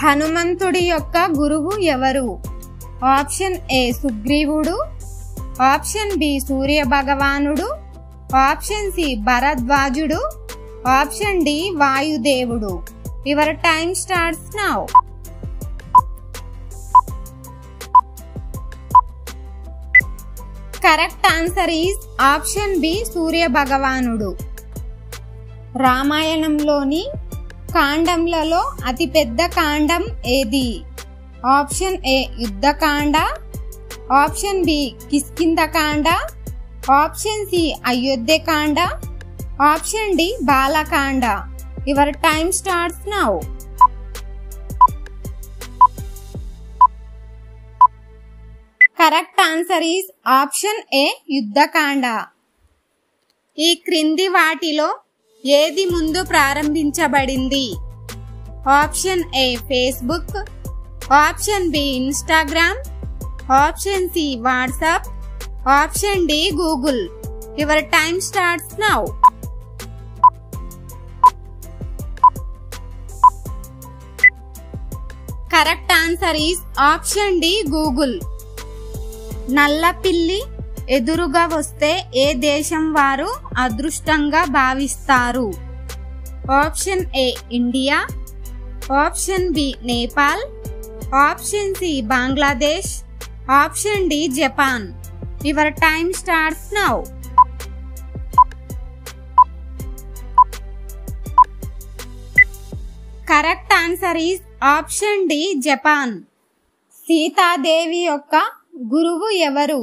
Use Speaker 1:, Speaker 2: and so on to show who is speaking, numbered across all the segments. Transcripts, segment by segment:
Speaker 1: హనుమంతుడి యొక్క గురువు ఎవరు? ఆప్షన్ ఏ సుగ్రీవుడు, ఆప్షన్ బి సూర్య భగవానుడు, ఆప్షన్ సి భరద్వాజుడు, ఆప్షన్ డి వాయుదేవుడు. Your time starts now. Correct answer is option B Surya భగవానుడు. రామాయణంలోని కాండంలలో అతిపెద్ద కాండం ఏది? Option A Yuddhakanda, option B Kishkindhakanda, option C Ayodhyakanda, option D Balakanda. Your time starts now. Correct answer is option A Yuddhakanda. ఈ క్రింది వాటిలో ఏది ముందు ప్రారంభించబడింది? Option A Facebook, option B Instagram, option C WhatsApp, option D Google. Your time starts now. Correct answer is option D Google. నల్ల పిల్లి ఎదురుగా వస్తే ఏ దేశం వారు అదృష్టంగా భావిస్తారు? Option A India, option B Nepal, option C Bangladesh, option D Japan. Your time starts now. Correct answer is option D Japan. Sitadevi యొక్క గురువు ఎవరు?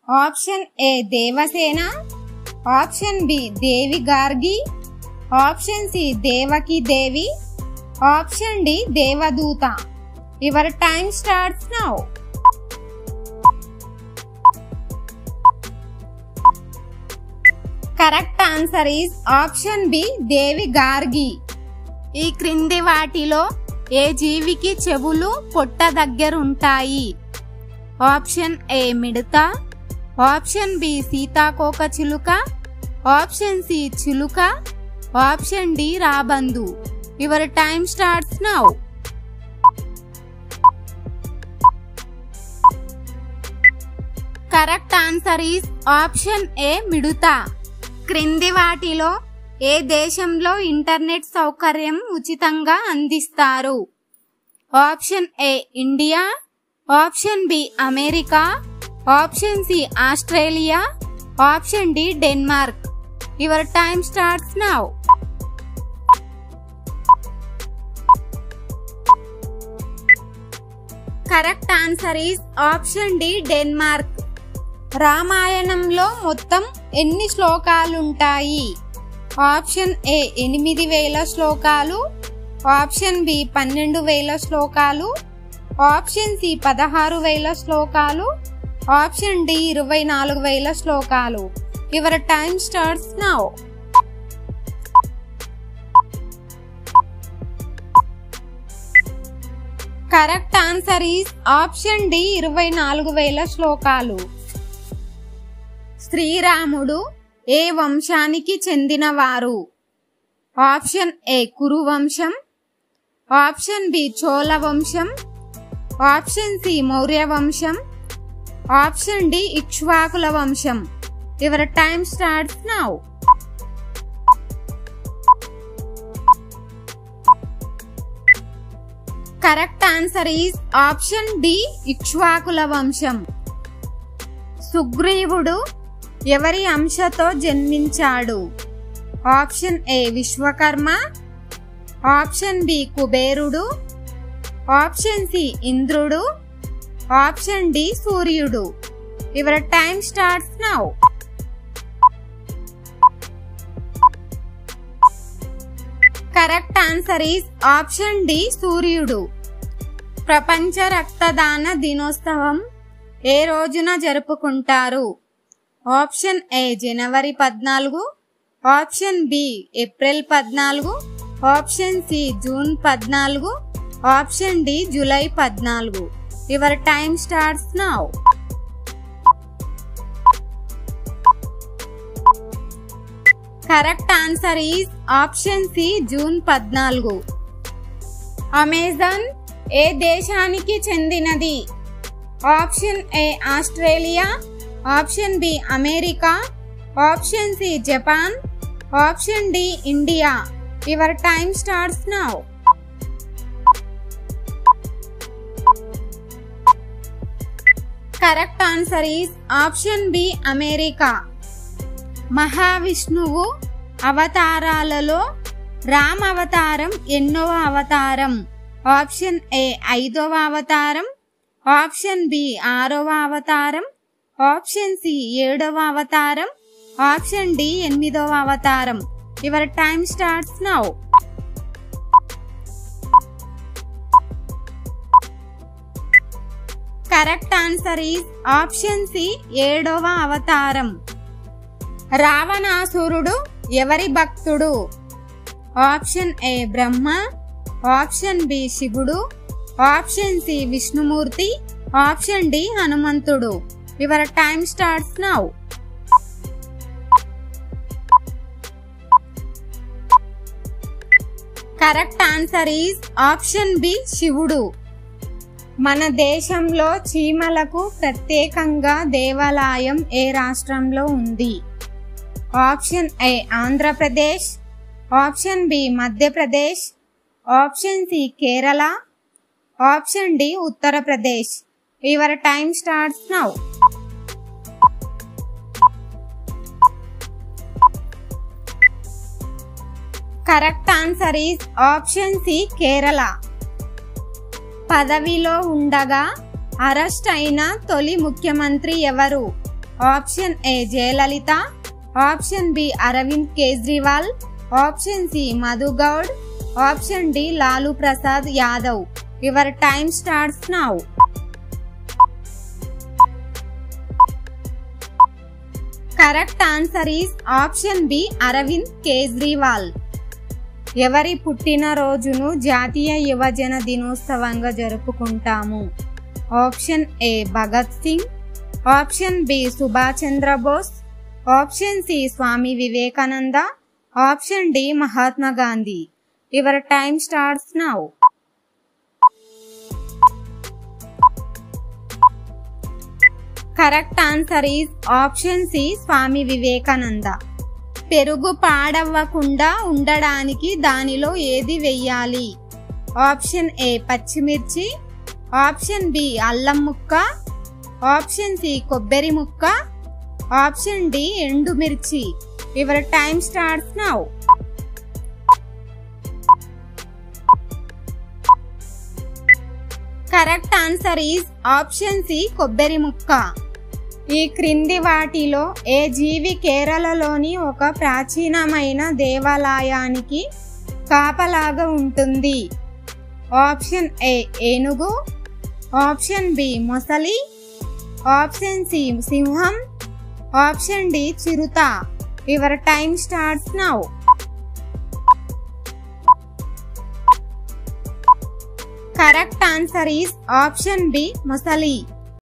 Speaker 1: Option A Devasena, option B Devi Gargi, option C Devaki Devi, option D దేవదూత. Your time starts now. Correct answer is option B Devi Gargi. ఈ క్రింది వాటిలో ఏ జీవికి చెవులు పొట్ట దగ్గరుంటాయి? ఆప్షన్ ఏ మిడత, ఆప్షన్ బి సీతాకోక చిలుక, ఆప్షన్ సి చిలుక, ఆప్షన్ డి రాబందు. Your time starts now. Correct answer is option A మిడత. క్రింది వాటిలో ఏ దేశంలో ఇంటర్నెట్ సౌకర్యం ఉచితంగా అందిస్తారు? Option A India, option B America, option C Australia, option D Denmark. Your time starts now. Correct answer is option D Denmark. రామాయణంలో మొత్తం ఎన్ని శ్లోకాలుంటాయి? ఆప్షన్ ఏ 8,000 శ్లోకాలు, ఆప్షన్ బి 12,000 శ్లోకాలు, ఆప్షన్ సి 16,000 శ్లోకాలు, ఆప్షన్ డి 24,000 శ్లోకాలు. Your time starts now. Correct answer is option D 24,000 శ్లోకాలు. శ్రీరాముడు ఏ వంశానికి చెందినవారు? ఆప్షన్ ఏ కురు వంశం, ఆప్షన్ బి చోళ వంశం, ఆప్షన్ సి మౌర్య వంశం, ఆప్షన్ డి ఇక్ష్వాకుల వంశం. Your time starts now. Correct answer is option D ఇక్ష్వాకుల వంశం. సుగ్రీవుడు ఎవరి అంశతో జన్మించాడు? Option A Vishwakarma, option B కుబేరుడు, ఆప్షన్ సి ఇంద్రుడు, ఆప్షన్ డి సూర్యుడు. Your time starts now. Correct answer is option D సూర్యుడు. ప్రపంచ రక్తదాన దినోత్సవం ఏ రోజున జరుపుకుంటారు? ఆప్షన్ ఏ జనవరి 14, option B April 14, option C June 14, option D July 14. Your time starts now. Correct answer is option C June 14. Amazon ఏ దేశానికి చెందినది? Option A Australia, option B America, option C Japan, option D India. Your time starts now. Correct answer is option B America. మహావిష్ణువు అవతారాలలో రామ అవతారం ఎన్నవ అవతారం? Option A 5వ అవతారం, option B 6వ అవతారం, ఆప్షన్ సి 7వ అవతారం, ఆప్షన్ డి 8వ అవతారం. Your time starts now. Correct answer is option C 7వ అవతారం. రావణాసురుడు ఎవరి భక్తుడు? Option A Brahma, option B శివుడు, option C Vishnumurthy, option D హనుమంతుడు. Your time starts now. Correct answer is option B శివుడు. మన దేశంలో చీమలకు ప్రత్యేకంగా దేవాలయం ఏ రాష్ట్రంలో ఉంది? Option A Andhra Pradesh, option B Madhya Pradesh, option C Kerala, option D Uttar Pradesh. Your time starts now. Correct answer is option C Kerala. పదవిలో ఉండగా అరెస్ట్ అయిన తొలి ముఖ్యమంత్రి ఎవరు? Option A Jayalalithaa, option B Arvind Kejriwal, option C Madhu Goud, option D Lalu Prasad Yadav. Your time starts now. Correct answer is option B Arvind Kejriwal. ఎవరి పుట్టినరోజును జాతీయ యువజన దినోత్సవంగా జరుపుకుంటాము? Option A Bhagat Singh, option B Subhash Chandrabose, option C Swami Vivekananda, option D Mahatma Gandhi. Your time starts now. Correct answer is option C Swami Vivekananda. పెరుగు పాడవ్వకుండా ఉండడానికి దానిలో ఏది వెయ్యాలి? ఆప్షన్ ఏ పచ్చిమిర్చి, ఆప్షన్ బి అల్లం ముక్క, ఆప్షన్ సి కొబ్బరి ముక్క, ఆప్షన్ డి ఎండుమిర్చి. Your time starts now. Correct answer is option C కొబ్బరి ముక్క. ఈ క్రింది వాటిలో ఏ జీవి కేరళలోని ఒక ప్రాచీనమైన దేవాలయానికి కాపలాగా ఉంటుంది? ఆప్షన్ ఏ ఏనుగు, ఆప్షన్ బి మొసలి, ఆప్షన్ సి సింహం, ఆప్షన్ డి చిరుత. Your time starts now. Correct answer is option B మొసలి.